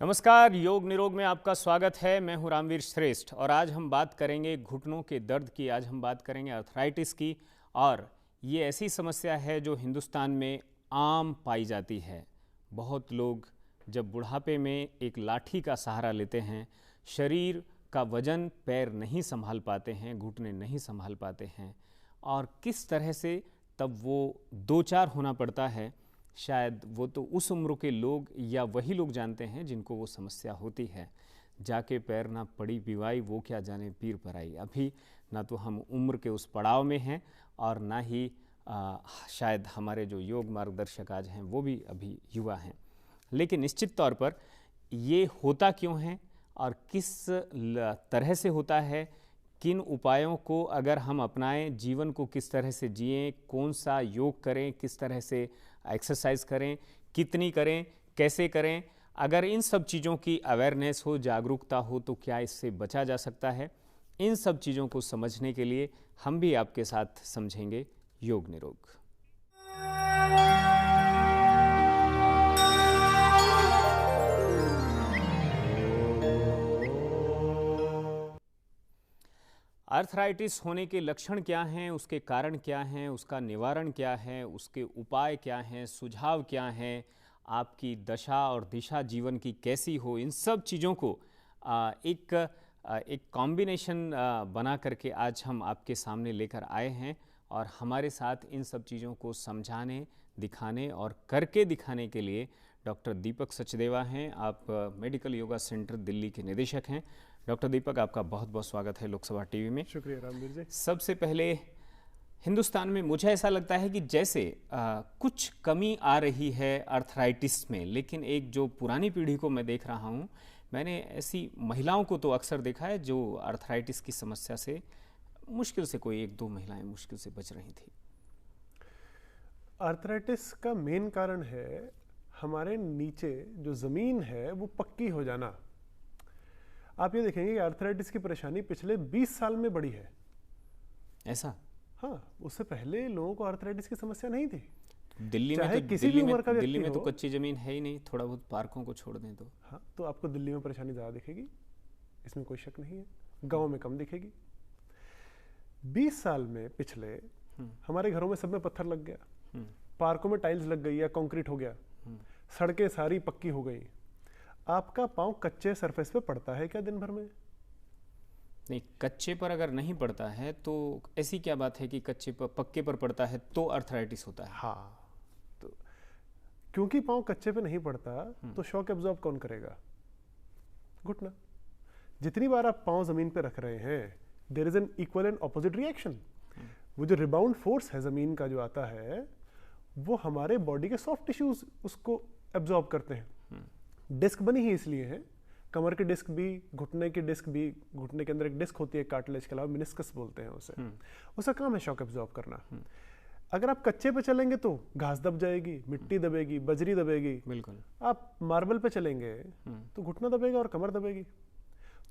नमस्कार, योग निरोग में आपका स्वागत है। मैं हूं रामवीर श्रेष्ठ और आज हम बात करेंगे घुटनों के दर्द की। आज हम बात करेंगे आर्थराइटिस की। और ये ऐसी समस्या है जो हिंदुस्तान में आम पाई जाती है। बहुत लोग जब बुढ़ापे में एक लाठी का सहारा लेते हैं, शरीर का वजन पैर नहीं संभाल पाते हैं, घुटने नहीं संभाल पाते हैं, और किस तरह से तब वो दो चार होना पड़ता है, शायद वो तो उस उम्र के लोग या वही लोग जानते हैं जिनको वो समस्या होती है। जाके पैर ना पड़ी पिवाई, वो क्या जाने पीर पर आई। अभी ना तो हम उम्र के उस पड़ाव में हैं और ना ही शायद हमारे जो योग मार्गदर्शक आज हैं वो भी अभी युवा हैं। लेकिन निश्चित तौर पर ये होता क्यों है और किस तरह से होता है, किन उपायों को अगर हम अपनाएं, जीवन को किस तरह से जिएं, कौन सा योग करें, किस तरह से एक्सरसाइज करें, कितनी करें, कैसे करें, अगर इन सब चीज़ों की अवेयरनेस हो, जागरूकता हो, तो क्या इससे बचा जा सकता है। इन सब चीज़ों को समझने के लिए हम भी आपके साथ समझेंगे योग निरोग। आर्थराइटिस होने के लक्षण क्या हैं, उसके कारण क्या हैं, उसका निवारण क्या है, उसके उपाय क्या हैं, सुझाव क्या हैं, आपकी दशा और दिशा जीवन की कैसी हो, इन सब चीज़ों को एक कॉम्बिनेशन बना करके आज हम आपके सामने लेकर आए हैं। और हमारे साथ इन सब चीज़ों को समझाने, दिखाने और करके दिखाने के लिए डॉक्टर दीपक सचदेवा हैं। आप मेडिकल योगा सेंटर दिल्ली के निदेशक हैं। डॉक्टर दीपक, आपका बहुत बहुत स्वागत है लोकसभा टीवी में। शुक्रिया रामवीर जी। सबसे पहले हिंदुस्तान में मुझे ऐसा लगता है कि जैसे कुछ कमी आ रही है आर्थराइटिस में, लेकिन एक जो पुरानी पीढ़ी को मैं देख रहा हूँ, मैंने ऐसी महिलाओं को तो अक्सर देखा है जो आर्थराइटिस की समस्या से मुश्किल से कोई एक दो महिलाएं मुश्किल से बच रही थी। आर्थराइटिस का मेन कारण है हमारे नीचे जो ज़मीन है वो पक्की हो जाना। आप ये देखेंगे कि आर्थराइटिस की परेशानी पिछले 20 साल में बढ़ी है। ऐसा? हाँ, उससे पहले लोगों को आर्थराइटिस की समस्या नहीं थी। दिल्ली में तो किसी भी उम्र का दिल्ली में तो हो, कच्ची जमीन है ही नहीं, थोड़ा बहुत पार्कों को छोड़ दें तो। हाँ, तो आपको दिल्ली में परेशानी ज़्यादा दिखेगी, इसमें कोई शक नहीं है। गाँव में कम दिखेगी। 20 साल में पिछले हमारे घरों में सब में पत्थर लग गया, पार्कों में टाइल्स लग गई या कंक्रीट हो गया, सड़कें सारी पक्की हो गई। आपका पांव कच्चे सरफेस पे पड़ता है क्या दिन भर में? नहीं, कच्चे पर अगर नहीं पड़ता है तो ऐसी क्या बात है कि कच्चे पर पक्के पर पड़ता है तो आर्थराइटिस होता है? हाँ, तो क्योंकि पांव कच्चे पे नहीं पड़ता तो शॉक एब्जॉर्ब कौन करेगा? घुटना। जितनी बार आप पांव जमीन पे रख रहे हैं, there is an equal and opposite reaction. वो जो रिबाउंड फोर्स है जमीन का जो आता है, वो हमारे बॉडी के सॉफ्ट टिश्यूज उसको एब्जॉर्ब करते हैं। डिस्क बनी ही इसलिए है, कमर की डिस्क भी, घुटने की डिस्क भी। घुटने के अंदर एक डिस्क होती है कार्टिलेज के अलावा, मिनिस्कस बोलते हैं उसे। उसका काम है शॉक एब्जॉर्ब करना। अगर आप कच्चे पे चलेंगे तो घास दब जाएगी, मिट्टी दबेगी, बजरी दबेगी। बिल्कुल। आप मार्बल पे चलेंगे तो घुटना दबेगा और कमर दबेगी।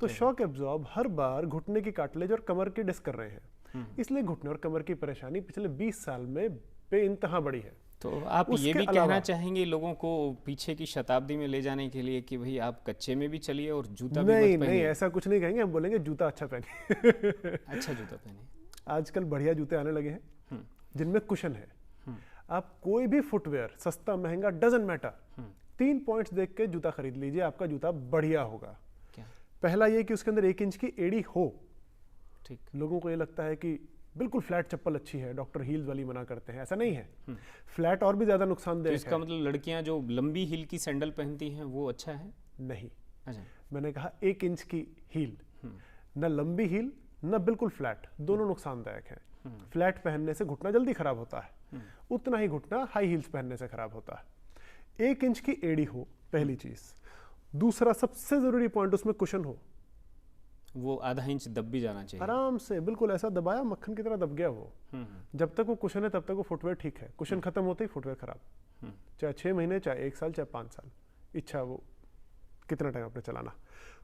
तो शॉक एब्जॉर्ब हर बार घुटने की कार्टिलेज और कमर की डिस्क कर रहे हैं। इसलिए घुटने और कमर की परेशानी पिछले 20 साल में बेइंतहा बढ़ी है। तो आप ये भी कहना चाहेंगे लोगों को पीछे की शताब्दी में ले जाने के लिए कि भाई आप कच्चे में भी चलिए और जूता भी मत पहनिए? नहीं, ऐसा कुछ नहीं कहेंगे। हम बोलेंगे जूता अच्छा पहनिए। अच्छा जूता पहनिए। आजकल बढ़िया जूते आने लगे हैं जिनमें कुशन है। आप कोई भी फुटवेयर, सस्ता महंगा डजंट मैटर, 3 पॉइंट्स देख के जूता खरीद लीजिए, आपका जूता बढ़िया होगा। क्या? पहला ये कि उसके अंदर 1 इंच की एड़ी हो। ठीक। लोगों को ये लगता है कि बिल्कुल फ्लैट चप्पल अच्छी है, डॉक्टर हील्स वाली मना करते हैं। ऐसा नहीं है। फ्लैट और भी ज्यादा नुकसानदेह है। इसका मतलब लड़कियां जो लंबी हील की सैंडल पहनती हैं वो अच्छा है? नहीं। अच्छा। मैंने कहा 1 इंच की हील, न लंबी हील न बिल्कुल फ्लैट, दोनों नुकसानदायक हैं। फ्लैट पहनने से घुटना जल्दी खराब होता है, उतना ही घुटना हाई हील्स पहनने से खराब होता है। 1 इंच की एड़ी हो, पहली चीज। दूसरा सबसे जरूरी पॉइंट, उसमें कुशन हो। वो आधा इंच दब भी जाना चाहिए आराम से, बिल्कुल ऐसा दबाया मक्खन की तरह दब गया वो। जब तक वो कुशन है तब तक वो फुटवेयर ठीक है। कुशन खत्म होते ही फुटवेयर खराब। चाहे 6 महीने, चाहे 1 साल, चाहे 5 साल, इच्छा वो कितना टाइम आपने चलाना।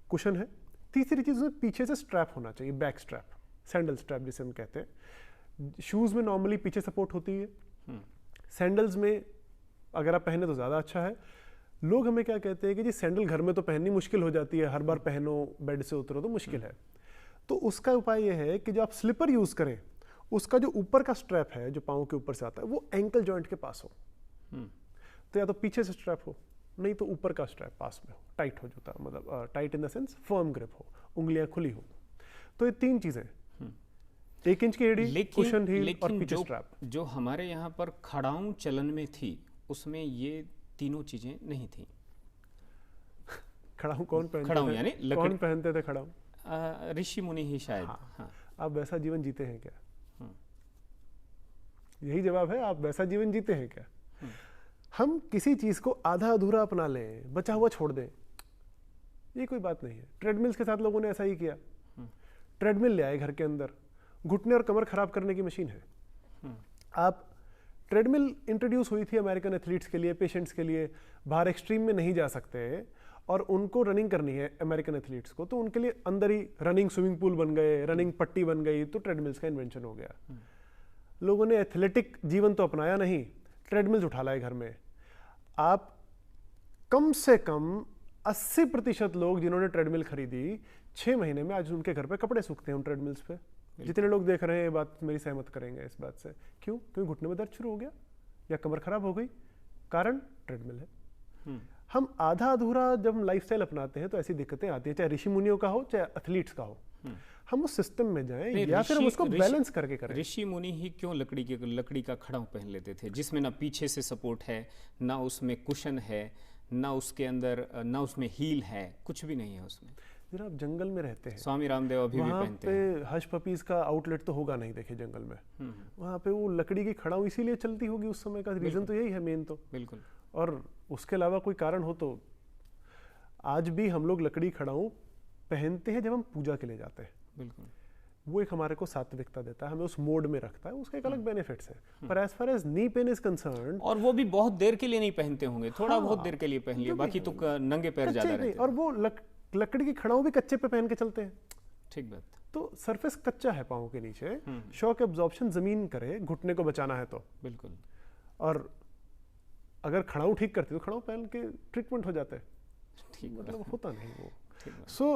कुशन है। तीसरी चीज उसमें पीछे से स्ट्रैप होना चाहिए, बैक स्ट्रैप, सैंडल स्ट्रैप जिसे हम कहते हैं। शूज में नॉर्मली पीछे सपोर्ट होती है, सैंडल्स में अगर आप पहने तो ज्यादा अच्छा है। लोग हमें क्या कहते हैं कि जी सैंडल घर में तो पहननी मुश्किल हो जाती है, हर बार पहनो बेड से उतरो तो मुश्किल है। तो उसका उपाय यह है कि जो आप स्लीपर यूज करें उसका जो ऊपर का स्ट्रैप है जो पाँव के ऊपर से आता है वो एंकल जॉइंट के पास हो। तो या तो पीछे से स्ट्रैप हो, नहीं तो ऊपर का स्ट्रैप पास में हो, टाइट हो जाता, मतलब tight in the sense firm grip हो, उंगलियां खुली हो। तो ये 3 चीजें, 1 इंच की एड़ी, कुशन हील और पीछे स्ट्रैप। जो हमारे यहाँ पर खड़ाऊं चलन में थी उसमें ये तीनों चीजें नहीं थी। खड़ाऊं कौन पहनते खड़ाऊं थे? यानी कौन पहनते थे खड़ाऊं? ऋषि मुनि ही शायद। हाँ। आप वैसा जीवन जीते हैं क्या? यही जवाब है, आप वैसा जीवन जीते हैं क्या? हम किसी चीज को आधा अधूरा अपना लें, बचा हुआ छोड़ दें, ये कोई बात नहीं है। ट्रेडमिल्स के साथ लोगों ने ऐसा ही किया। ट्रेडमिल ले आए घर के अंदर, घुटने और कमर खराब करने की मशीन है। आप ट्रेडमिल इंट्रोड्यूस हुई थी अमेरिकन एथलीट्स के लिए, पेशेंट्स के लिए, बाहर एक्सट्रीम में नहीं जा सकते और उनको रनिंग करनी है अमेरिकन एथलीट्स को, तो उनके लिए अंदर ही रनिंग स्विमिंग पूल बन गए, रनिंग पट्टी बन गई, तो ट्रेडमिल्स का इन्वेंशन हो गया। लोगों ने एथलेटिक जीवन तो अपनाया नहीं, ट्रेडमिल्स उठा लाए घर में। आप कम से कम 80% लोग जिन्होंने ट्रेडमिल खरीदी 6 महीने में आज उनके घर पे कपड़े सूखते हैं उन ट्रेडमिल्स पे। जितने लोग देख रहे हैं ये बात मेरी सहमत करेंगे इस बात से। क्यों? क्योंकि घुटने में दर्द शुरू हो गया या कमर खराब हो गई, कारण ट्रेडमिल है। हम आधा अधूरा जब हम लाइफस्टाइल अपनाते हैं तो ऐसी दिक्कतें आती हैं, चाहे ऋषि मुनियों का हो चाहे एथलीट्स का हो। हम उस सिस्टम में जाएं या फिर हम उसको बैलेंस करके करें। ऋषि मुनि ही क्यों लकड़ी का खड़ाऊं पहन लेते थे जिसमें ना पीछे से सपोर्ट है, ना उसमें कुशन है, ना उसके अंदर, ना उसमें हील है, कुछ भी नहीं है उसमें। जरा आप जंगल में रहते हैं, स्वामी रामदेव अभी भी पहनते हैं। वहाँ पे हश पपीज का आउटलेट तो होगा नहीं, देखिए जंगल में वहाँ पे वो लकड़ी की खड़ाऊं इसीलिए चलती होगी उस समय का रीजन तो यही है मेन तो। बिल्कुल। और उसके अलावा कोई कारण हो तो आज भी हम लोग लकड़ी खड़ाऊं पहनते हैं जब हम पूजा के लिए जाते हैं। बिल्कुल। वो एक हमारे को सात्विकता देता है, हमें उस मोड में रखता है, उसके एक अलग बेनिफिट्स है। पर as far as knee pain is concern, और वो भी बहुत देर के लिए नहीं पहनते होंगे, थोड़ा बहुत देर के लिए पहन लिया, बाकी तो नंगे पैर ज्यादा रहते हैं। और वो लकड़ी की खड़ाऊं भी कच्चे पे पहन के चलते हैं। ठीक बात। तो सरफेस कच्चा है पाँव के नीचे, शॉक एब्जॉर्प्शन जमीन करे, घुटने को बचाना है तो। बिल्कुल। और अगर खड़ाऊं ठीक करती तो खड़ाऊं पहन के ट्रीटमेंट हो जाता है, ठीक मतलब होता नहीं वो। सो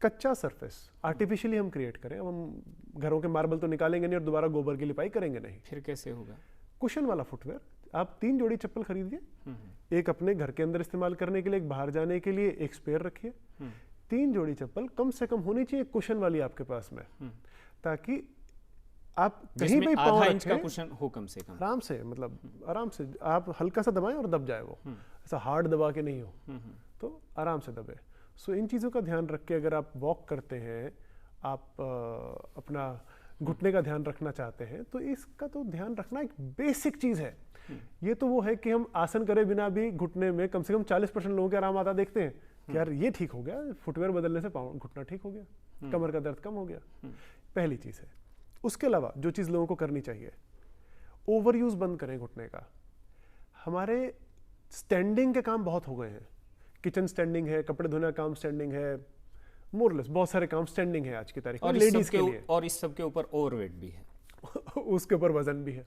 कच्चा सरफेस आर्टिफिशियली हम क्रिएट करें। अब हम घरों के मार्बल तो निकालेंगे नहीं और दोबारा गोबर की लिपाई करेंगे नहीं, फिर कैसे होगा? कुशन वाला फुटवेयर, आप 3 जोड़ी चप्पल खरीदिए, एक अपने घर के अंदर इस्तेमाल करने के लिए, एक बाहर जाने के लिए, एक स्पेयर रखिए। 3 जोड़ी चप्पल कम से कम होनी चाहिए कुशन वाली आपके पास में, ताकि आप कहीं भी आधा इंच का कुशन हो कम से कम, आराम से, मतलब आराम से आप हल्का सा दबाएं और दब जाए वो, ऐसा हार्ड दबा के नहीं हो, तो आराम से दबे। सो इन चीज़ों का ध्यान रख के अगर आप वॉक करते हैं, आप अपना घुटने का ध्यान रखना चाहते हैं, तो इसका तो ध्यान रखना एक बेसिक चीज़ है। ये तो वो है कि हम आसन करे बिना भी घुटने में कम से कम 40% लोगों के आराम आता देखते हैं कि यार ये ठीक हो गया, फुटवेयर बदलने से घुटना ठीक हो गया, कमर का दर्द कम हो गया। पहली चीज़ है। उसके अलावा जो चीज़ लोगों को करनी चाहिए, ओवर यूज बंद करें घुटने का। हमारे स्टैंडिंग के काम बहुत हो गए हैं, किचन स्टैंडिंग है, कपड़े धोने का काम स्टैंडिंग है, मोरलेस बहुत सारे काम स्टैंडिंग है आज की तारीख में लेडीज के लिए। और इस सब के ऊपर ओवरवेट भी है उसके ऊपर वजन भी है।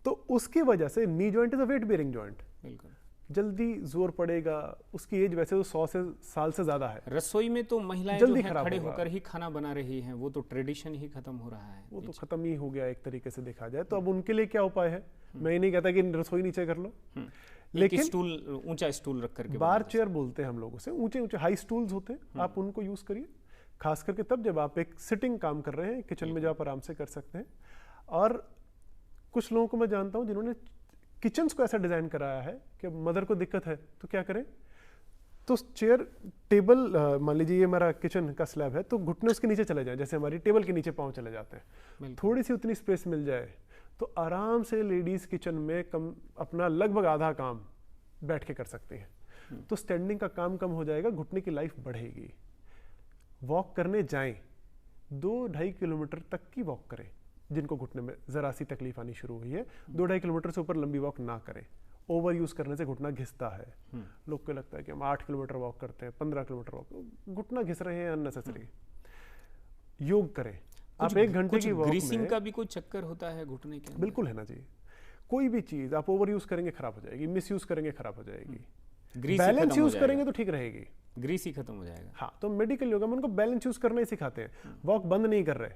तो उसकी वजह से knee joint is a weight bearing joint, बिल्कुल जल्दी जोर पड़ेगा। उसकी एज वैसे तो 100 साल से ज्यादा है। रसोई में तो महिलाएं जल्दी जो हैं खराब खड़े होगा। होकर ही खाना बना रही हैं, वो तो ट्रेडिशन ही खत्म हो रहा है। वो तो खत्म ही हो गया एक तरीके से देखा जाए तो। अब उनके लिए क्या उपाय है? मैं ये नहीं कहता कि रसोई नीचे कर लो, लेकिन स्टूल, ऊंचा स्टूल रख करके, बार चेयर बोलते हैं हम लोग उसे, ऊंचे ऊंचे हाई स्टूल्स होते हैं, आप उनको यूज करिए, खास करके तब जब आप एक सिटिंग काम कर रहे हैं किचन में, जो आप आराम से कर सकते हैं। और कुछ लोगों को मैं जानता हूं जिन्होंने किचन्स को ऐसा डिजाइन कराया है कि मदर को दिक्कत है तो क्या करें, तो चेयर टेबल, मान लीजिए ये हमारा किचन का स्लैब है, तो घुटने उसके नीचे चले जाए, जैसे हमारी टेबल के नीचे पांव चले जाते हैं, थोड़ी सी उतनी स्पेस मिल जाए तो आराम से लेडीज किचन में अपना लगभग आधा काम बैठ के कर सकती हैं। तो स्टैंडिंग का काम कम हो जाएगा, घुटने की लाइफ बढ़ेगी। वॉक करने जाएं, 2-2.5 किलोमीटर तक की वॉक करें। जिनको घुटने में जरा सी तकलीफ आनी शुरू हुई है, 2-2.5 किलोमीटर से ऊपर लंबी वॉक ना करें। ओवर यूज करने से घुटना घिसता है। लोग को लगता है कि हम 8 किलोमीटर वॉक करते हैं, 15 किलोमीटर वॉक, घुटना घिस रहे हैं अननेसेसरी। योग करें आप 1 घंटे की वॉक में। ग्रीसिंग का भी कोई चक्कर होता है घुटने के? बिल्कुल है ना जी। कोई भी चीज आप ओवर यूज करेंगे खराब हो जाएगी, मिस यूज करेंगे खराब हो जाएगी, ग्रीस बैलेंस यूज करेंगे तो ठीक रहेगी, ग्रीस ही खत्म हो जाएगा। हाँ, तो मेडिकल योगा में उनको बैलेंस यूज करना ही सिखाते हैं। वॉक बंद नहीं कर रहे,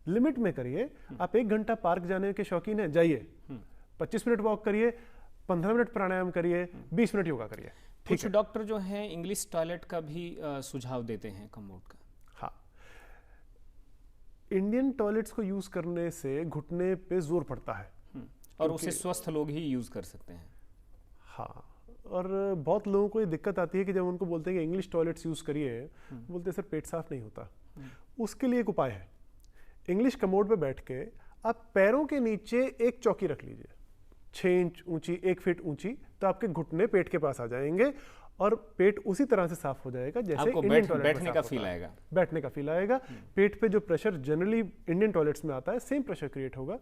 लिमिट में करिए। आप 1 घंटा पार्क जाने के शौकीन हैं, जाइए, 25 मिनट वॉक करिए, 15 मिनट प्राणायाम करिए, 20 मिनट योगा करिए। कुछ डॉक्टर जो हैं इंग्लिश टॉयलेट का भी सुझाव देते हैं कमोड का। हाँ, इंडियन टॉयलेट्स को यूज करने से घुटने पे जोर पड़ता है, और उसे स्वस्थ लोग ही यूज कर सकते हैं। हाँ, और बहुत लोगों को ये दिक्कत आती है कि जब उनको बोलते हैं कि इंग्लिश टॉयलेट्स यूज करिए, बोलते हैं सर पेट साफ नहीं होता। उसके लिए एक उपाय है, इंग्लिश कमोड पे बैठ के आप पैरों के नीचे एक चौकी रख लीजिए, 6 इंच ऊंची, 1 फीट ऊंची, तो आपके घुटने पेट के पास आ जाएंगे और पेट उसी तरह से साफ हो जाएगा जैसे आपको इंडियन टॉयलेट बैठने का फील आएगा। बैठने का फील आएगा। पेट पे जो प्रेशर जनरली इंडियन टॉयलेट्स में आता है, सेम प्रेशर क्रिएट होगा,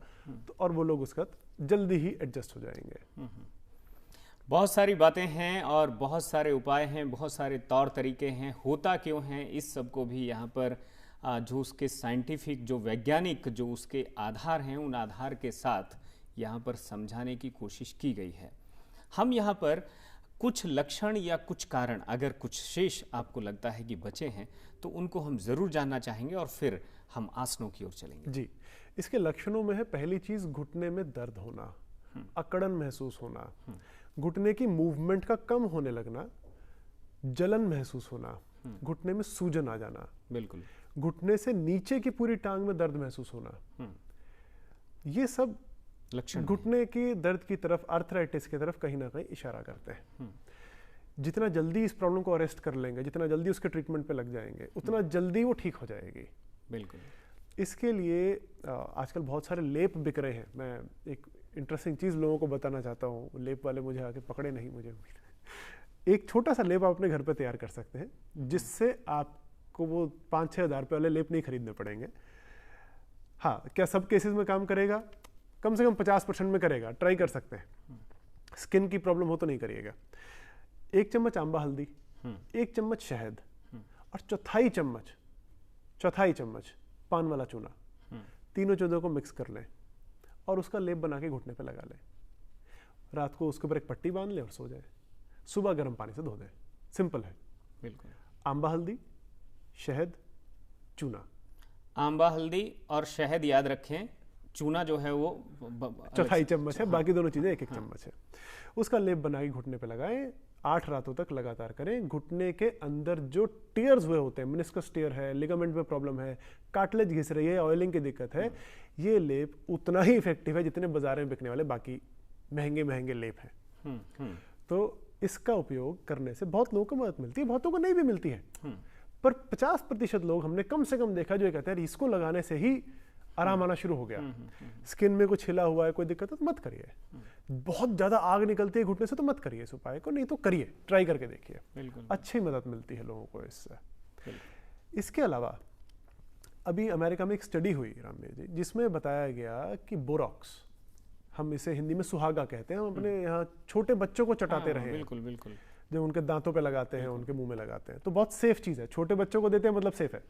तो और वो लोग उसका जल्दी ही एडजस्ट हो जाएंगे। बहुत सारी बातें हैं और बहुत सारे उपाय हैं, बहुत सारे तौर तरीके हैं। होता क्यों है इस सब को भी यहाँ पर जो उसके साइंटिफिक, जो वैज्ञानिक, जो उसके आधार हैं, उन आधार के साथ यहाँ पर समझाने की कोशिश की गई है। हम यहाँ पर कुछ लक्षण या कुछ कारण, अगर कुछ शेष आपको लगता है कि बचे हैं, तो उनको हम ज़रूर जानना चाहेंगे और फिर हम आसनों की ओर चलेंगे। जी, इसके लक्षणों में है, पहली चीज़ घुटने में दर्द होना, अकड़न महसूस होना, घुटने की मूवमेंट का कम होने लगना, जलन महसूस होना, घुटने में सूजन आ जाना, बिल्कुल, घुटने से नीचे की पूरी टांग में दर्द महसूस होना, ये सब लक्षण घुटने की दर्द की तरफ, आर्थराइटिस की तरफ कहीं ना कहीं इशारा करते हैं। जितना जल्दी इस प्रॉब्लम को अरेस्ट कर लेंगे, जितना जल्दी उसके ट्रीटमेंट पे लग जाएंगे, उतना जल्दी वो ठीक हो जाएगी। बिल्कुल। इसके लिए आजकल बहुत सारे लेप बिक रहे हैं। मैं एक इंटरेस्टिंग चीज़ लोगों को बताना चाहता हूँ, लेप वाले मुझे आके पकड़े नहीं, मुझे एक छोटा सा लेप आप अपने घर पे तैयार कर सकते हैं, जिससे आपको वो 5-6 हज़ार रुपये वाले लेप नहीं खरीदने पड़ेंगे। हाँ, क्या सब केसेस में काम करेगा? कम से कम 50% में करेगा, ट्राई कर सकते हैं। स्किन की प्रॉब्लम हो तो नहीं करिएगा। 1 चम्मच आंबा हल्दी, 1 चम्मच शहद और चौथाई चम्मच पान वाला चूना, तीनों चीज़ों को मिक्स कर लें और उसका लेप बना के घुटने पे लगा लें। रात को उसके ऊपर एक पट्टी बांध लें और सो जाए। सुबह गर्म पानी से धो दें। सिंपल है। बिल्कुल। आंबा हल्दी, शहद, चूना। आंबा हल्दी और शहद याद रखें, चूना जो है वो चौथाई चम्मच है, बाकी दोनों चीज़ें 1-1 चम्मच है। उसका लेप बना के घुटने पे लगाएं, 8 रातों तक लगातार करें। घुटने के अंदर जो टीयर्स हुए होते हैं, मेनिस्कस टीयर है, लिगामेंट में प्रॉब्लम है, कार्टिलेज घिस रही है, ऑयलिंग की दिक्कत है, ये लेप उतना ही इफेक्टिव है जितने बाजार में बिकने वाले बाकी महंगे लेप हैं। तो इसका उपयोग करने से बहुत लोगों को मदद मिलती है, बहुतों को नहीं भी मिलती है, पर 50% लोग हमने कम से कम देखा जो ये कहते हैं इसको लगाने से ही आराम आना शुरू हो गया। स्किन में कुछ हिला हुआ है, कोई दिक्कत है तो मत करिए। बहुत ज्यादा आग निकलती है घुटने से तो मत करिए इस उपाय को, नहीं तो करिए, ट्राई करके देखिए, अच्छी मदद मिलती है लोगों को इससे। इसके अलावा अभी अमेरिका में एक स्टडी हुई रामवीर जी, जिसमें बताया गया कि बोरॉक्स, हम इसे हिंदी में सुहागा कहते हैं, हम अपने यहाँ छोटे बच्चों को चटाते रहे। बिल्कुल बिल्कुल। जब उनके दांतों पे लगाते हैं, उनके मुंह में लगाते हैं, तो बहुत सेफ चीज़ है। छोटे बच्चों को देते हैं मतलब सेफ है।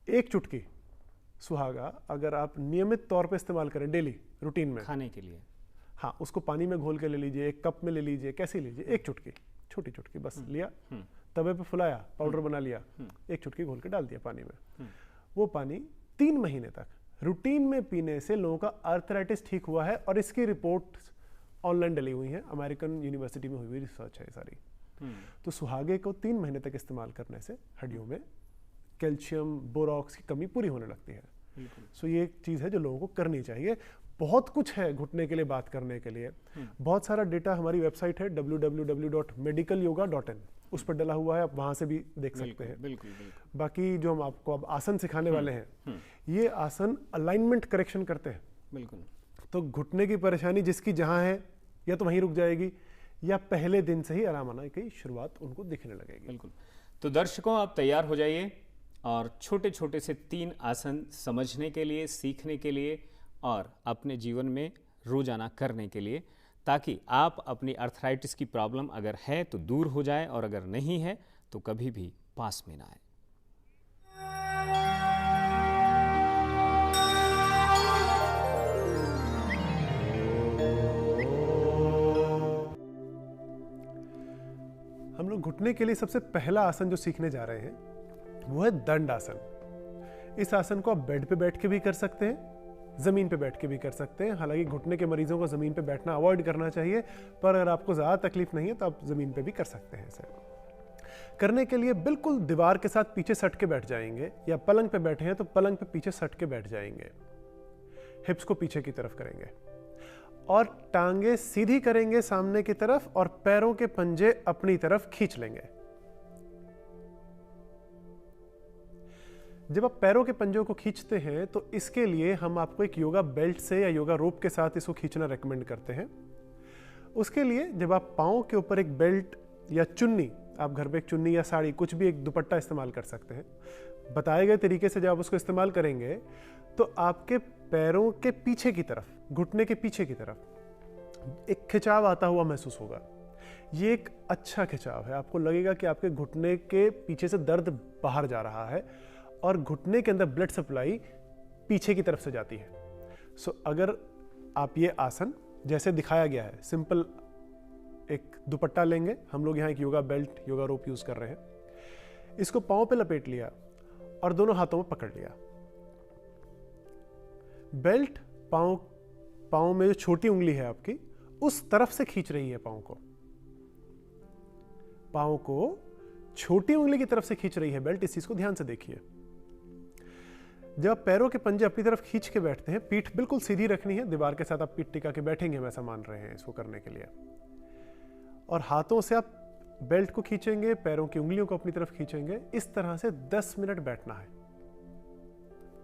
एक चुटकी सुहागा अगर आप नियमित तौर पे इस्तेमाल करें डेली रूटीन में खाने के लिए, हाँ, उसको पानी में घोल के ले लीजिए, एक कप में ले लीजिए, कैसे लीजिए, एक चुटकी, छोटी चुटकी बस लिया, तवे पे फुलाया, पाउडर बना लिया, एक चुटकी घोल के डाल दिया पानी में। वो पानी 3 महीने तक रूटीन में पीने से लोगों का आर्थराइटिस ठीक हुआ है, और इसकी रिपोर्ट ऑनलाइन डली हुई है, अमेरिकन यूनिवर्सिटी में हुई हुई रिसर्च है सारी। तो सुहागे को 3 महीने तक इस्तेमाल करने से हड्डियों में कैल्शियम, बोरॉक्स की कमी पूरी होने लगती है। सो ये एक चीज़ है जो लोगों को करनी चाहिए। बहुत कुछ है घुटने के लिए बात करने के लिए, बहुत सारा डेटा हमारी वेबसाइट है www.medicalyoga.in, उस पर डला हुआ है, आप वहाँ से भी देख सकते हैं। बिल्कुल। बाकी जो हम आपको अब आसन सिखाने वाले हैं, ये आसन अलाइनमेंट करेक्शन करते हैं। बिल्कुल। तो घुटने की परेशानी जिसकी जहाँ है, या तो वहीं रुक जाएगी, या पहले दिन से ही आराम आने की शुरुआत उनको दिखने लगेगी। बिल्कुल। तो दर्शकों, आप तैयार हो जाइए और छोटे छोटे से 3 आसन समझने के लिए, सीखने के लिए और अपने जीवन में रोजाना करने के लिए, ताकि आप अपनी आर्थराइटिस की प्रॉब्लम अगर है तो दूर हो जाए, और अगर नहीं है तो कभी भी पास में ना आए। घुटने के लिए सबसे पहला आसन जो सीखने जा रहे हैं वो है दंड आसन। इस आसन को आप बेड पे बैठ के भी कर सकते हैं, जमीन पे बैठ के भी कर सकते हैं। हालांकि घुटने के मरीजों को जमीन पे बैठना अवॉइड करना चाहिए, पर अगर आपको ज्यादा तकलीफ नहीं है तो आप जमीन पे भी कर सकते हैं। इसे करने के लिए बिल्कुल दीवार के साथ पीछे सट के बैठ जाएंगे, या पलंग पे बैठे हैं तो पलंग पे पीछे सट के बैठ जाएंगे। हिप्स को पीछे की तरफ करेंगे और टांगे सीधी करेंगे सामने की तरफ, और पैरों के पंजे अपनी तरफ खींच लेंगे। जब आप पैरों के पंजों को खींचते हैं तो इसके लिए हम आपको एक योगा बेल्ट से या योगा रोप के साथ इसको खींचना रेकमेंड करते हैं। उसके लिए जब आप पाँव के ऊपर एक बेल्ट या चुन्नी, आप घर पे एक चुन्नी या साड़ी, कुछ भी एक दुपट्टा इस्तेमाल कर सकते हैं। बताए गए तरीके से जब आप उसको इस्तेमाल करेंगे तो आपके पैरों के पीछे की तरफ, घुटने के पीछे की तरफ एक खिंचाव आता हुआ महसूस होगा। ये एक अच्छा खिंचाव है। आपको लगेगा कि आपके घुटने के पीछे से दर्द बाहर जा रहा है और घुटने के अंदर ब्लड सप्लाई पीछे की तरफ से जाती है। अगर आप ये आसन जैसे दिखाया गया है, सिंपल एक दुपट्टा लेंगे, हम लोग यहाँ एक योगा बेल्ट, योगा रोप यूज कर रहे हैं, इसको पाँव पे लपेट लिया और दोनों हाथों में पकड़ लिया। बेल्ट पाँव में जो छोटी उंगली है आपकी, उस तरफ से खींच रही है पाँव को छोटी उंगली की तरफ से खींच रही है बेल्ट। इस चीज को ध्यान से देखिए। जब आप पैरों के पंजे अपनी तरफ खींच के बैठते हैं, पीठ बिल्कुल सीधी रखनी है, दीवार के साथ आप पीठ टिका के बैठेंगे, हम ऐसा मान रहे हैं इसको करने के लिए। और हाथों से आप बेल्ट को खींचेंगे, पैरों की उंगलियों को अपनी तरफ खींचेंगे। इस तरह से 10 मिनट बैठना है।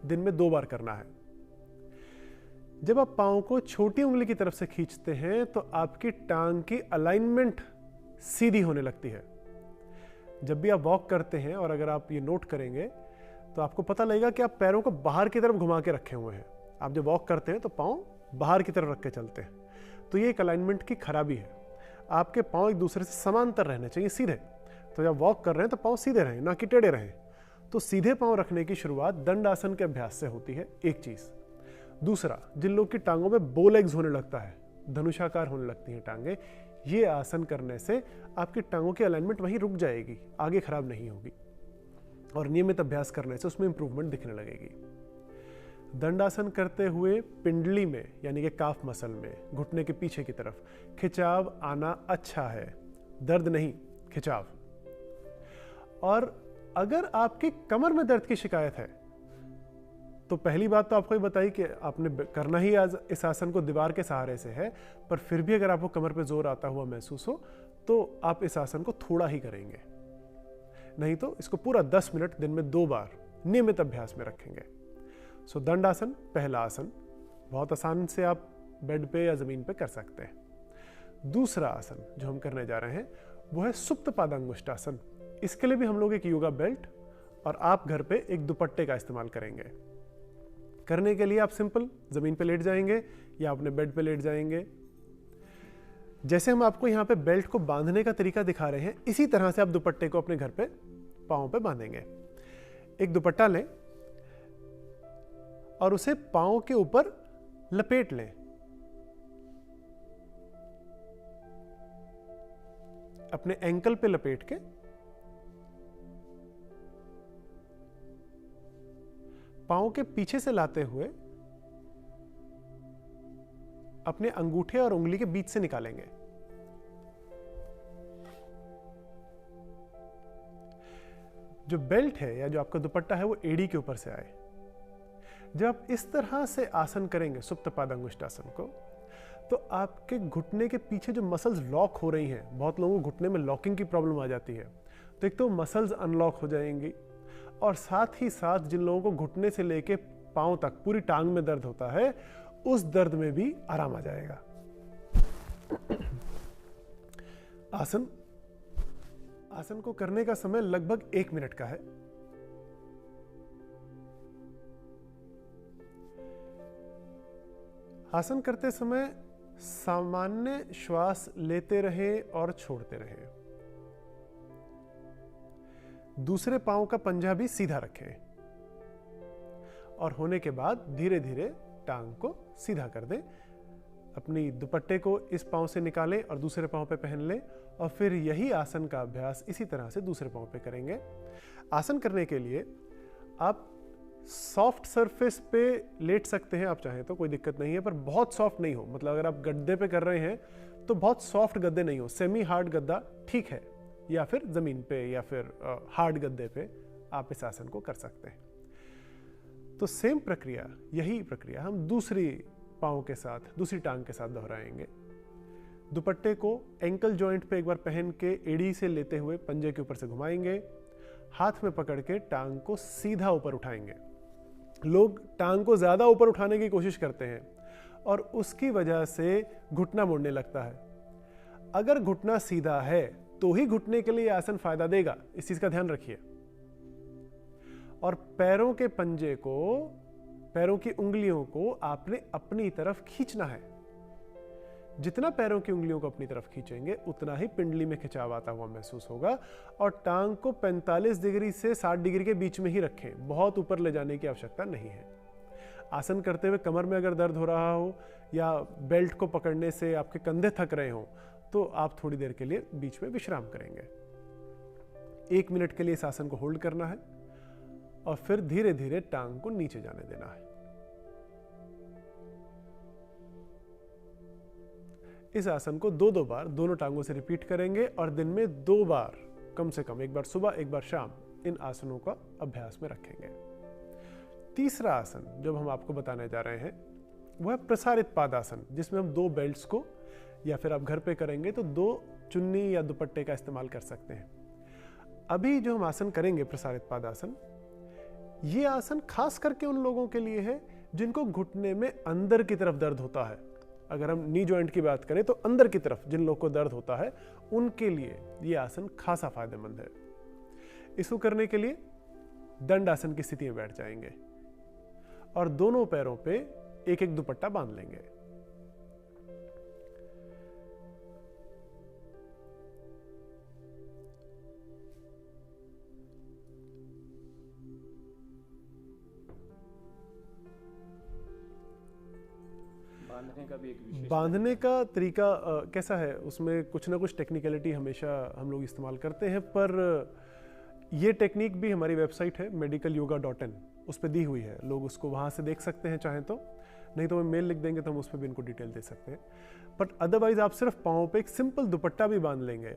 दिन में 2 बार करना है। जब आप पाँव को छोटी उंगली की तरफ से खींचते हैं तो आपकी टांग की अलाइनमेंट सीधी होने लगती है। जब भी आप वॉक करते हैं, और अगर आप ये नोट करेंगे तो आपको पता लगेगा कि आप पैरों को बाहर की तरफ घुमा के रखे हुए हैं। आप जब वॉक करते हैं तो पाँव बाहर की तरफ रख के चलते हैं, तो ये एक अलाइनमेंट की खराबी है। आपके पाँव एक दूसरे से समांतर रहने चाहिए, सीधे। तो जब वॉक कर रहे हैं तो पाँव सीधे रहें, ना कि टेढ़े रहें। तो सीधे पाँव रखने की शुरुआत दंड आसन के अभ्यास से होती है, एक चीज। दूसरा, जिन लोग की टांगों में बो लेग्स होने लगता है, धनुषाकार होने लगती हैं टांगे, ये आसन करने से आपकी टांगों की अलाइनमेंट वहीं रुक जाएगी, आगे खराब नहीं होगी। और नियमित अभ्यास करने से उसमें इंप्रूवमेंट दिखने लगेगी। दंडासन करते हुए पिंडली में, यानी कि काफ मसल में, घुटने के पीछे की तरफ खिंचाव आना अच्छा है, दर्द नहीं, खिंचाव। और अगर आपकी कमर में दर्द की शिकायत है तो पहली बात तो आपको ये बताई कि आपने करना ही आज इस आसन को दीवार के सहारे से है, पर फिर भी अगर आपको कमर पे जोर आता हुआ महसूस हो तो आप इस आसन को थोड़ा ही करेंगे, नहीं तो इसको पूरा 10 मिनट दिन में 2 बार नियमित अभ्यास में रखेंगे। दंड आसन पहला आसन, बहुत आसान से आप बेड पे या जमीन पे कर सकते हैं। दूसरा आसन जो हम करने जा रहे हैं वो है सुप्त पादांगुष्ठ आसन। इसके लिए भी हम लोग एक योगा बेल्ट और आप घर पे एक दुपट्टे का इस्तेमाल करेंगे। करने के लिए आप सिंपल जमीन पे लेट जाएंगे या अपने बेड पे लेट जाएंगे। जैसे हम आपको यहाँ पे बेल्ट को बांधने का तरीका दिखा रहे हैं, इसी तरह से आप दुपट्टे को अपने घर पे पाँव पे बांधेंगे। एक दुपट्टा लें और उसे पाँव के ऊपर लपेट लें। अपने एंकल पे लपेट के पाँव के पीछे से लाते हुए अपने अंगूठे और उंगली के बीच से निकालेंगे। जो बेल्ट है या जो आपका दुपट्टा है वो एड़ी के ऊपर से आए। जब आप इस तरह से आसन करेंगे सुप्त पादांगुष्ठ आसन को, तो आपके घुटने के पीछे जो मसल्स लॉक हो रही हैं, बहुत लोगों को घुटने में लॉकिंग की प्रॉब्लम आ जाती है, तो एक तो मसल्स अनलॉक हो जाएंगी, और साथ ही साथ जिन लोगों को घुटने से लेके पांव तक पूरी टांग में दर्द होता है, उस दर्द में भी आराम आ जाएगा। आसन को करने का समय लगभग 1 मिनट का है। आसन करते समय सामान्य श्वास लेते रहें और छोड़ते रहें। दूसरे पांव का पंजा भी सीधा रखें और होने के बाद धीरे धीरे टांग को सीधा कर दें। अपनी दुपट्टे को इस पाँव से निकालें और दूसरे पाँव पे पहन लें और फिर यही आसन का अभ्यास इसी तरह से दूसरे पाँव पे करेंगे। आसन करने के लिए आप सॉफ्ट सरफेस पे लेट सकते हैं, आप चाहें तो कोई दिक्कत नहीं है, पर बहुत सॉफ्ट नहीं हो। मतलब अगर आप गद्दे पे कर रहे हैं तो बहुत सॉफ्ट गद्दे नहीं हो, सेमी हार्ड गद्दा ठीक है, या फिर ज़मीन पे या फिर हार्ड गद्दे पे आप इस आसन को कर सकते हैं। तो सेम प्रक्रिया, यही प्रक्रिया हम दूसरी पाँव के साथ, दूसरी टांग के साथ दोहराएंगे। दुपट्टे को एंकल जॉइंट पे एक बार पहन के एड़ी से लेते हुए पंजे के ऊपर से घुमाएंगे, हाथ में पकड़ के टांग को सीधा ऊपर उठाएंगे। लोग टांग को ज़्यादा ऊपर उठाने की कोशिश करते हैं और उसकी वजह से घुटना मुड़ने लगता है। अगर घुटना सीधा है तो ही घुटने के लिए आसन फायदा देगा, इस चीज़ का ध्यान रखिए। और पैरों के पंजे को, पैरों की उंगलियों को आपने अपनी तरफ खींचना है। जितना पैरों की उंगलियों को अपनी तरफ खींचेंगे उतना ही पिंडली में खिंचाव आता हुआ महसूस होगा। और टांग को 45 डिग्री से 60 डिग्री के बीच में ही रखें, बहुत ऊपर ले जाने की आवश्यकता नहीं है। आसन करते हुए कमर में अगर दर्द हो रहा हो या बेल्ट को पकड़ने से आपके कंधे थक रहे हो तो आप थोड़ी देर के लिए बीच में विश्राम करेंगे। 1 मिनट के लिए इस आसन को होल्ड करना है और फिर धीरे धीरे टांग को नीचे जाने देना है। इस आसन को 2-2 बार दोनों टांगों से रिपीट करेंगे और दिन में 2 बार, कम से कम एक बार सुबह एक बार शाम, इन आसनों का अभ्यास में रखेंगे। तीसरा आसन जो हम आपको बताने जा रहे हैं वह है प्रसारित पादासन, जिसमें हम 2 बेल्ट्स को, या फिर आप घर पे करेंगे तो 2 चुन्नी या दुपट्टे का इस्तेमाल कर सकते हैं। अभी जो हम आसन करेंगे प्रसारित पादासन, ये आसन खास करके उन लोगों के लिए है जिनको घुटने में अंदर की तरफ दर्द होता है। अगर हम नी जॉइंट की बात करें तो अंदर की तरफ जिन लोगों को दर्द होता है उनके लिए ये आसन खासा फायदेमंद है। इसको करने के लिए दंड आसन की स्थिति में बैठ जाएंगे और दोनों पैरों पे एक एक दुपट्टा बांध लेंगे। बांधने का तरीका कैसा है, उसमें कुछ ना कुछ टेक्निकलिटी हमेशा हम लोग इस्तेमाल करते हैं, पर ये टेक्निक भी हमारी वेबसाइट है medicalyoga.in, उस पर दी हुई है। लोग उसको वहाँ से देख सकते हैं चाहें तो, नहीं तो मैं मेल लिख देंगे तो हम उस पर भी इनको डिटेल दे सकते हैं। बट अदरवाइज आप सिर्फ पाँव पे एक सिंपल दुपट्टा भी बांध लेंगे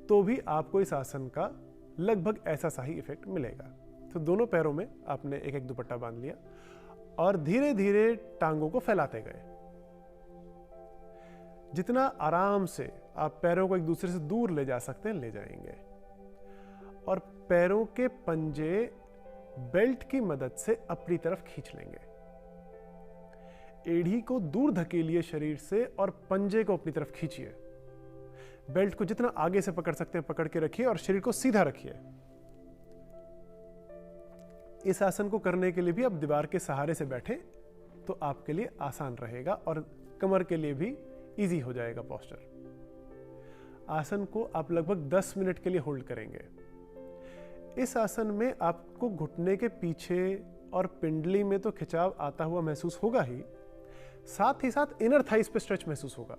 तो भी आपको इस आसन का लगभग ऐसा सा ही इफेक्ट मिलेगा। तो दोनों पैरों में आपने एक एक दुपट्टा बांध लिया और धीरे धीरे टांगों को फैलाते गए। जितना आराम से आप पैरों को एक दूसरे से दूर ले जा सकते हैं ले जाएंगे और पैरों के पंजे बेल्ट की मदद से अपनी तरफ खींच लेंगे। एड़ी को दूर धकेलिए शरीर से और पंजे को अपनी तरफ खींचिए। बेल्ट को जितना आगे से पकड़ सकते हैं पकड़ के रखिए और शरीर को सीधा रखिए। इस आसन को करने के लिए भी आप दीवार के सहारे से बैठे तो आपके लिए आसान रहेगा और कमर के लिए भी इजी हो जाएगा पोस्चर। आसन को आप लगभग 10 मिनट के लिए होल्ड करेंगे। इस आसन में आपको घुटने के पीछे और पिंडली में तो खिंचाव आता हुआ महसूस होगा ही, साथ ही साथ इनर थाइस पे स्ट्रेच महसूस होगा।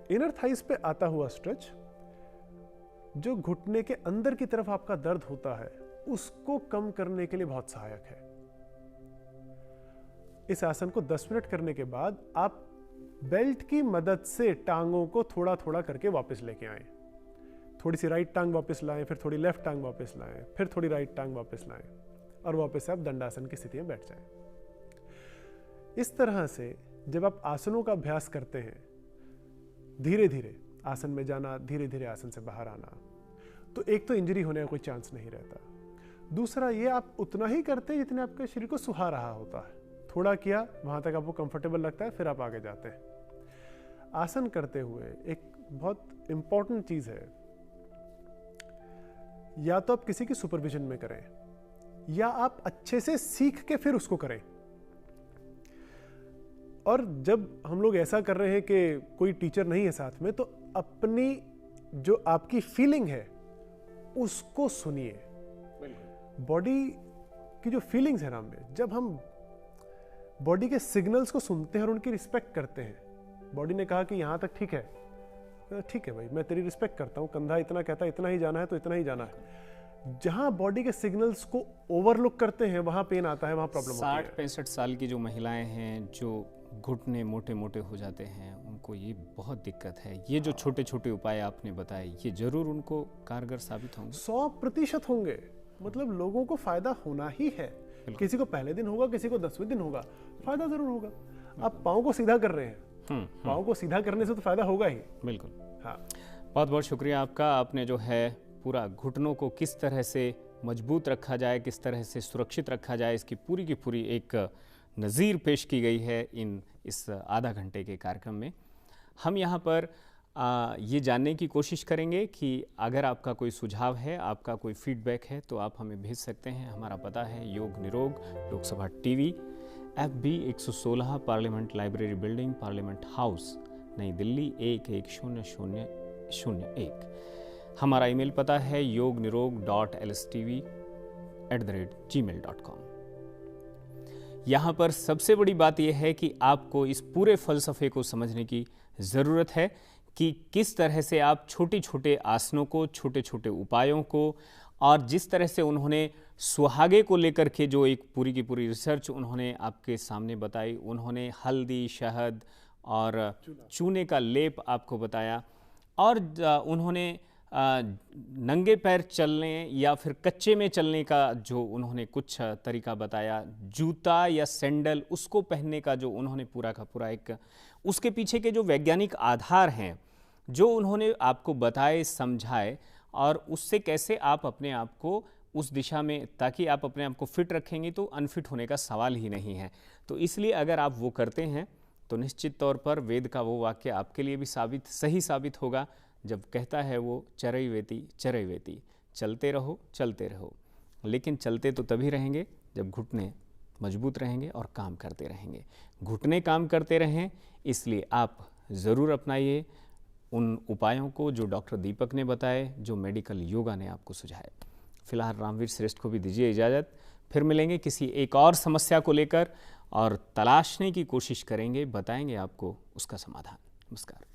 इनर थाइस पे आता हुआ स्ट्रेच जो घुटने के अंदर की तरफ आपका दर्द होता है उसको कम करने के लिए बहुत सहायक है। इस आसन को 10 मिनट करने के बाद आप बेल्ट की मदद से टांगों को थोड़ा थोड़ा करके वापस लेके आएं। थोड़ी सी राइट टांग वापस लाएं, फिर थोड़ी लेफ्ट टांग वापस लाएं, फिर थोड़ी राइट टांग वापस लाएं और वापस से आप दंडासन की स्थिति में बैठ जाएं। इस तरह से जब आप आसनों का अभ्यास करते हैं, धीरे धीरे आसन में जाना, धीरे धीरे आसन से बाहर आना, तो एक तो इंजरी होने का कोई चांस नहीं रहता। दूसरा ये आप उतना ही करते हैं जितने आपके शरीर को सुहा रहा होता है। थोड़ा किया, वहां तक आपको कंफर्टेबल लगता है, फिर आप आगे जाते हैं। आसन करते हुए एक बहुत इंपॉर्टेंट चीज है, या तो आप किसी की सुपरविजन में करें या आप अच्छे से सीख के फिर उसको करें। और जब हम लोग ऐसा कर रहे हैं कि कोई टीचर नहीं है साथ में, तो अपनी जो आपकी फीलिंग है उसको सुनिए। बॉडी की जो फीलिंग्स है ना, में जब हम बॉडी के सिग्नल्स को सुनते हैं और उनकी रिस्पेक्ट करते हैं। बॉडी ने कहा कि यहाँ तक ठीक है, ठीक है भाई, मैं तेरी रिस्पेक्ट करता हूँ, कंधा इतना कहता है इतना ही जाना है तो इतना ही जाना है। जहाँ बॉडी के सिग्नल्स को ओवरलुक करते हैं वहाँ पेन आता है, वहाँ प्रॉब्लम होती है। 60-65 साल की जो महिलाएं हैं जो घुटने मोटे मोटे हो जाते हैं, उनको ये बहुत दिक्कत है। ये जो छोटे छोटे उपाय आपने बताए ये जरूर उनको कारगर साबित होंगे। 100% होंगे, मतलब लोगों को फायदा होना ही है। किसी को पहले दिन होगा, किसी को 10वें दिन होगा, फायदा जरूर होगा। आप पाँव को सीधा कर रहे हैं, पाँव को सीधा करने से तो फायदा होगा ही। बिल्कुल। हाँ, बहुत बहुत शुक्रिया आपका। आपने जो है पूरा घुटनों को किस तरह से मजबूत रखा जाए, किस तरह से सुरक्षित रखा जाए, इसकी पूरी की पूरी एक नज़ीर पेश की गई है इस आधा घंटे के कार्यक्रम में। हम यहाँ पर ये जानने की कोशिश करेंगे कि अगर आपका कोई सुझाव है, आपका कोई फीडबैक है तो आप हमें भेज सकते हैं। हमारा पता है योग निरोग, Lok Sabha TV, FB 116, parliament library building, parliament house, नई दिल्ली 110001। हमारा ईमेल पता है yognirog.lstv@gmail.com। यहाँ पर सबसे बड़ी बात यह है कि आपको इस पूरे फलसफे को समझने की ज़रूरत है कि किस तरह से आप छोटे छोटे आसनों को, छोटे छोटे उपायों को, और जिस तरह से उन्होंने सुहागे को लेकर के जो एक पूरी की पूरी रिसर्च उन्होंने आपके सामने बताई, उन्होंने हल्दी, शहद और चूने का लेप आपको बताया, और उन्होंने नंगे पैर चलने या फिर कच्चे में चलने का जो उन्होंने कुछ तरीका बताया, जूता या सैंडल उसको पहनने का जो उन्होंने पूरा का पूरा एक उसके पीछे के जो वैज्ञानिक आधार हैं जो उन्होंने आपको बताए, समझाए, और उससे कैसे आप अपने आप को उस दिशा में, ताकि आप अपने आप को फिट रखेंगे तो अनफिट होने का सवाल ही नहीं है। तो इसलिए अगर आप वो करते हैं तो निश्चित तौर पर वेद का वो वाक्य आपके लिए भी सही साबित होगा जब कहता है वो चरैवेति चरैवेति, चलते रहो चलते रहो। लेकिन चलते तो तभी रहेंगे जब घुटने मजबूत रहेंगे और काम करते रहेंगे। घुटने काम करते रहें, इसलिए आप ज़रूर अपनाइए उन उपायों को जो डॉक्टर दीपक ने बताए, जो मेडिकल योगा ने आपको सुझाए। फिलहाल रामवीर श्रेष्ठ को भी दीजिए इजाज़त। फिर मिलेंगे किसी एक और समस्या को लेकर और तलाशने की कोशिश करेंगे, बताएंगे आपको उसका समाधान। नमस्कार।